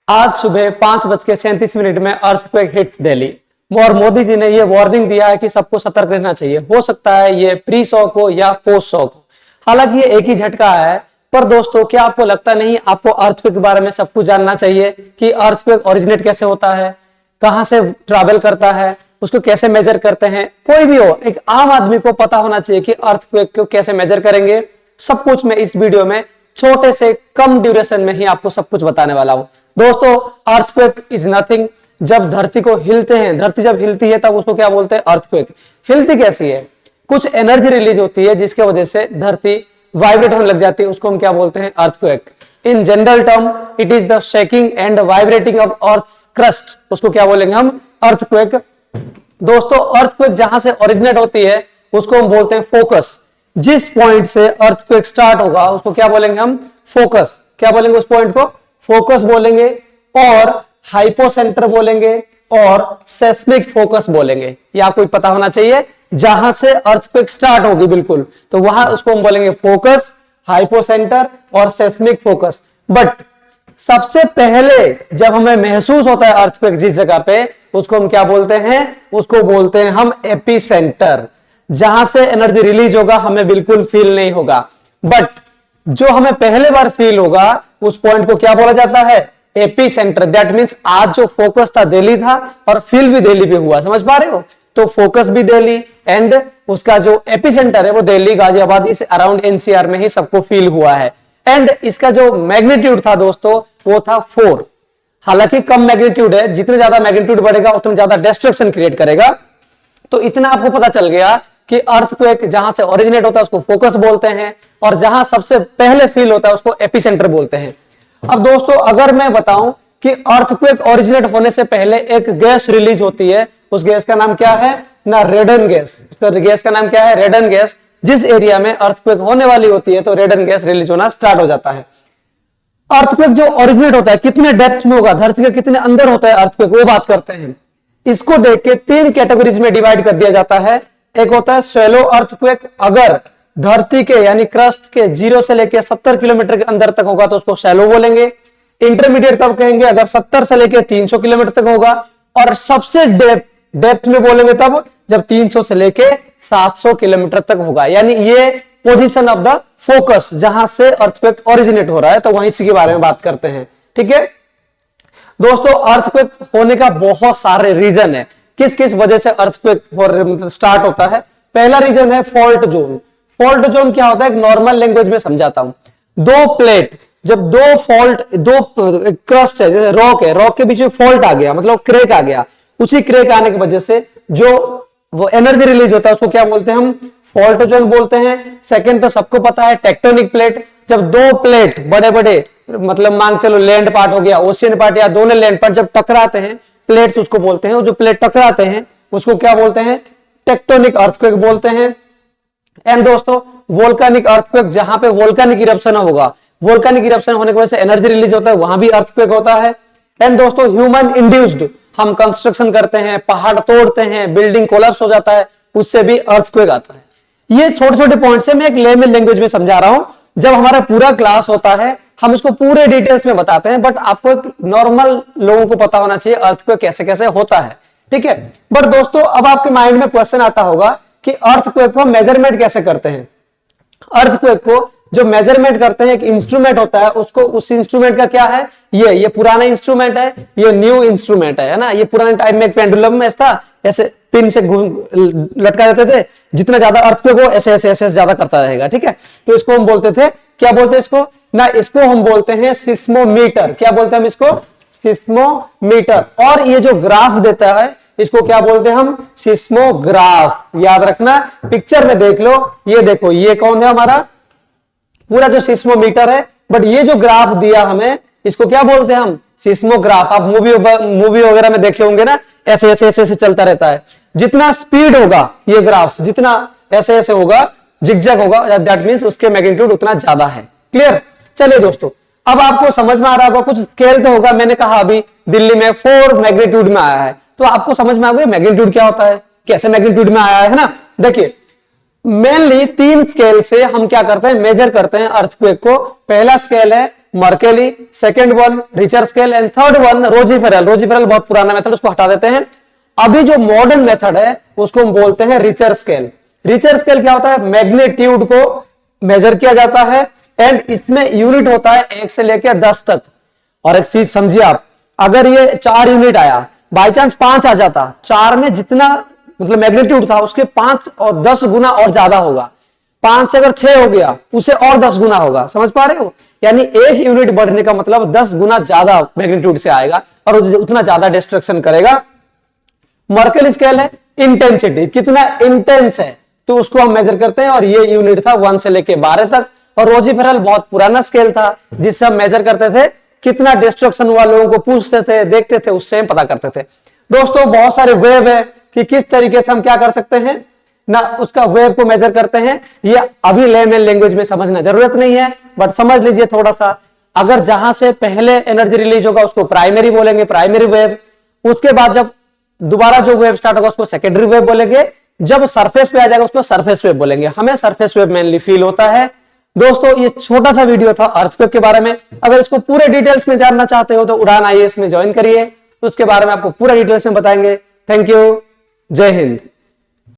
आज सुबह 5:37 में अर्थक्वेक हिट्स दिल्ली और मोदी जी ने यह वार्निंग दिया है कि सबको सतर्क रहना चाहिए। हो सकता है ये प्री शॉक हो या पोस्ट शॉक हो। हालांकि ये एक ही झटका है, पर दोस्तों क्या आपको लगता नहीं आपको अर्थक्वेक के बारे में सब कुछ जानना चाहिए कि अर्थक्वेक ओरिजिनेट कैसे होता है, कहां से ट्रैवल करता है, उसको कैसे मेजर करते हैं। कोई भी हो, एक आम आदमी को पता होना चाहिए कि अर्थक्वेक को कैसे मेजर करेंगे। सब कुछ मैं इस वीडियो में छोटे से कम ड्यूरेशन में ही आपको सब कुछ बताने वाला हूं। दोस्तों अर्थक्वेक इज नथिंग। जब धरती को हिलते हैं, धरती जब हिलती है तब उसको क्या बोलते हैं? अर्थक्वेक। हिलती कैसी है? कुछ एनर्जी रिलीज होती है जिसके वजह से धरती वाइब्रेट होने लग जाती है, उसको हम क्या बोलते हैं? Earthquake. In general term it is the shaking and vibrating of earth crust, उसको क्या बोलेंगे हम? अर्थक्वेक। दोस्तों अर्थक्वेक जहां से ओरिजिनेट होती है उसको हम बोलते हैं फोकस। जिस पॉइंट से अर्थक्वेक स्टार्ट होगा उसको क्या बोलेंगे हम? फोकस। क्या बोलेंगे उस पॉइंट को? फोकस बोलेंगे, और हाइपोसेंटर बोलेंगे, और सेस्मिक फोकस बोलेंगे। ये आपको पता होना चाहिए। जहां से अर्थक्वेक स्टार्ट होगी बिल्कुल, तो वहां उसको हम बोलेंगे फोकस, हाइपोसेंटर और सेस्मिक फोकस। बट सबसे पहले जब हमें महसूस होता है अर्थक्वेक जिस जगह पे, उसको हम क्या बोलते हैं? उसको बोलते हैं हम एपिसेंटर। जहां से एनर्जी रिलीज होगा हमें बिल्कुल फील नहीं होगा, बट जो हमें पहले बार फील होगा उस पॉइंट को क्या बोला जाता है? एपिसेंटर। दैट मींस आज जो फोकस था दिल्ली था और फील भी दिल्ली पे हुआ। समझ पा रहे हो? तो फोकस भी दिल्ली एंड उसका जो एपिसेंटर है वो दिल्ली, गाजियाबाद, इस अराउंड एनसीआर में ही सबको फील हुआ है। एंड इसका जो मैग्नीट्यूड था दोस्तों वो था 4। हालांकि कम मैग्नीट्यूड है, जितने ज्यादा मैग्नीट्यूड बढ़ेगा उतना ज्यादा डिस्ट्रक्शन क्रिएट करेगा। तो इतना आपको पता चल गया कि अर्थक्वेक जहां से ओरिजिनेट होता है उसको फोकस बोलते हैं, और जहां सबसे पहले फील होता है उसको एपिसेंटर बोलते हैं। अब दोस्तों अगर मैं बताऊं कि अर्थक्वेक ओरिजिनेट होने से पहले एक गैस रिलीज होती है, उस गैस का नाम क्या है? ना रेडन गैस। उसका गैस का नाम क्या है? रेडन गैस। जिस एरिया में अर्थक्वेक होने वाली होती है तो रेडन गैस रिलीज होना स्टार्ट हो जाता है। अर्थक्वेक जो ओरिजिनेट होता है कितने डेप्थ में होगा, धरती के कितने अंदर होता है अर्थक्वेक, वो बात करते हैं। इसको देख के 3 कैटेगरीज में डिवाइड कर दिया जाता है। एक होता है शैलो अर्थक्वेक। अगर धरती के यानी क्रस्ट के 0 से लेकर 70 किलोमीटर के अंदर तक होगा तो उसको शैलो बोलेंगे। इंटरमीडिएट तब कहेंगे अगर 70 से लेकर 300 किलोमीटर तक होगा, और सबसे डेप्थ में बोलेंगे तब जब 300 से लेकर 700 किलोमीटर तक होगा। यानी ये पोजीशन ऑफ द फोकस जहां से अर्थक्वेक ओरिजिनेट हो रहा है, तो वहीं इसी के बारे में बात करते हैं। ठीक है दोस्तों, अर्थक्वेक होने का बहुत सारे रीजन है। किस किस वजह से अर्थक्वेक स्टार्ट होता है? पहला रीजन है फॉल्ट जोन। फॉल्ट जोन क्या होता है? एक नॉर्मल लैंग्वेज में समझाता हूं। दो प्लेट, जब दो क्रस्ट है, जैसे रॉक है, रॉक के बीच में फॉल्ट आ गया, मतलब क्रेक आ गया, उसी क्रेक आने की वजह से जो वो एनर्जी रिलीज होता है उसको क्या बोलते हैं हम? फॉल्ट जोन बोलते हैं। सेकंड तो सबको पता है टेक्टोनिक प्लेट। जब दो प्लेट बड़े बड़े, मतलब मांग चलो लैंड पार्ट हो गया, ओशियन पार्ट, या दोनों लैंड पार्ट जब टकराते हैं, प्लेट्स उसको बोलते हैं। जो प्लेट टकराते हैं उसको क्या बोलते हैं? टेक्टोनिक अर्थक्वेक बोलते हैं। एंड दोस्तों वोल्केनिक अर्थक्वेक, जहां पे वोल्केनिक इरप्शन होगा, वोल्केनिक इरप्शन होने की वजह से एनर्जी रिलीज होता है, वहां भी अर्थक्वेक होता है। एंड दोस्तों ह्यूमन इंड्यूस्ड, हम कंस्ट्रक्शन करते हैं, पहाड़ तोड़ते हैं, बिल्डिंग कोलैप्स हो जाता है, उससे भी अर्थक्वेक आता है। ये छोटे छोटे पॉइंट्स है, मैं एक लेमन लैंग्वेज में समझा रहा हूं। जब हमारा पूरा क्लास होता है हम इसको पूरे डिटेल्स में बताते हैं, बट आपको एक नॉर्मल लोगों को पता होना चाहिए अर्थक्वेक कैसे कैसे होता है। ठीक है, बट दोस्तों अब आपके माइंड में क्वेश्चन आता होगा कि अर्थक्वेक को मेजरमेंट कैसे करते हैं? अर्थक्वेक को जो मेजरमेंट करते हैं एक इंस्ट्रूमेंट होता है, उसको, उस इंस्ट्रूमेंट का क्या है? ये पुराना इंस्ट्रूमेंट है, ये न्यू इंस्ट्रूमेंट है ना। ये पुराने टाइम में एक पेंडुलम में था, ऐसे पिन से लटका देते थे, जितना ज्यादा अर्थक्वेक हो ऐसे ऐसे ऐसे ज्यादा करता रहेगा। ठीक है, तो इसको हम बोलते थे, क्या बोलते हैं इसको ना? इसको हम बोलते हैं सिस्मोमीटर। क्या बोलते हैं हम इसको? सिस्मोमीटर। और ये जो ग्राफ देता है इसको क्या बोलते हैं हम? सिस्मोग्राफ। याद रखना, पिक्चर में देख लो, ये देखो, ये कौन है? हमारा पूरा जो सिस्मोमीटर है, बट ये जो ग्राफ दिया हमें इसको क्या बोलते हैं हम? सिस्मोग्राफ। आप मूवी वगैरह में देखे होंगे ना, ऐसे ऐसे ऐसे ऐसे चलता रहता है। जितना स्पीड होगा ये ग्राफ, जितना ऐसे ऐसे होगा, जिगजैग होगा, दैट मींस उसके मैग्नीट्यूड उतना ज्यादा है। क्लियर? चलिए दोस्तों, अब आपको समझ में आ रहा होगा, कुछ स्केल तो होगा। मैंने कहा अभी दिल्ली में 4 मैग्नीट्यूड में आया है, तो आपको समझ में आ गया मैग्नीट्यूड क्या होता है, कैसे मैग्नीट्यूड में आया है ना। देखिए मेनली 3 स्केल से हम क्या करते हैं? मेजर करते हैं अर्थक्वेक को। पहला स्केल है Mercalli, second one Richter scale and third one Rossi Forel. Rossi Forel बहुत पुराना मेथड, उसको हटा देते हैं। अभी जो मॉडर्न मेथड है उसको हम बोलते हैं रिचर स्केल। रिचर स्केल क्या होता है? मैग्नीट्यूड को मेजर किया जाता है एंड इसमें यूनिट होता है 1 से लेकर 10 तक। और एक चीज समझिए आप, अगर ये 4 यूनिट आया, बाई चांस 5 आ जाता, 4 में जितना मतलब मैग्नीट्यूड था उसके 5 और 10 गुना और ज्यादा होगा। 5 से अगर 6 हो गया उसे और 10 गुना होगा। समझ पा रहे हो? यानी 1 यूनिट बढ़ने का मतलब 10 गुना ज्यादा मैग्नीट्यूड से आएगा और उतना ज्यादा डिस्ट्रक्शन करेगा। मर्केली स्केल है इंटेंसिटी, कितना इंटेंस है तो उसको हम मेजर करते हैं और ये यूनिट था 1 से लेके 12 तक। और रोजीफेरल बहुत पुराना स्केल था जिससे हम मेजर करते थे कितना डिस्ट्रक्शन हुआ, लोगों को पूछते थे, देखते थे, उससे हम पता करते थे। दोस्तों बहुत सारे वेव है कि किस तरीके से हम क्या कर सकते हैं ना, उसका वेव को मेजर करते हैं। ये अभी लेमन लैंग्वेज में समझना जरूरत नहीं है, बट समझ लीजिए थोड़ा सा। अगर जहां से पहले एनर्जी रिलीज होगा उसको प्राइमरी बोलेंगे, प्राइमरी वेव। उसके बाद जब दोबारा जो वेव स्टार्ट होगा उसको सेकेंडरी वेव बोलेंगे। जब सरफेस पे आ जाएगा उसको सरफेस वेव बोलेंगे। हमें सरफेस वेव मेनली फील होता है। दोस्तों ये छोटा सा वीडियो था अर्थक्वेक के बारे में। अगर इसको पूरे डिटेल्स में जानना चाहते हो तो उड़ान आईएएस में ज्वाइन करिए, उसके बारे में आपको पूरा डिटेल्स में बताएंगे। थैंक यू, जय हिंद।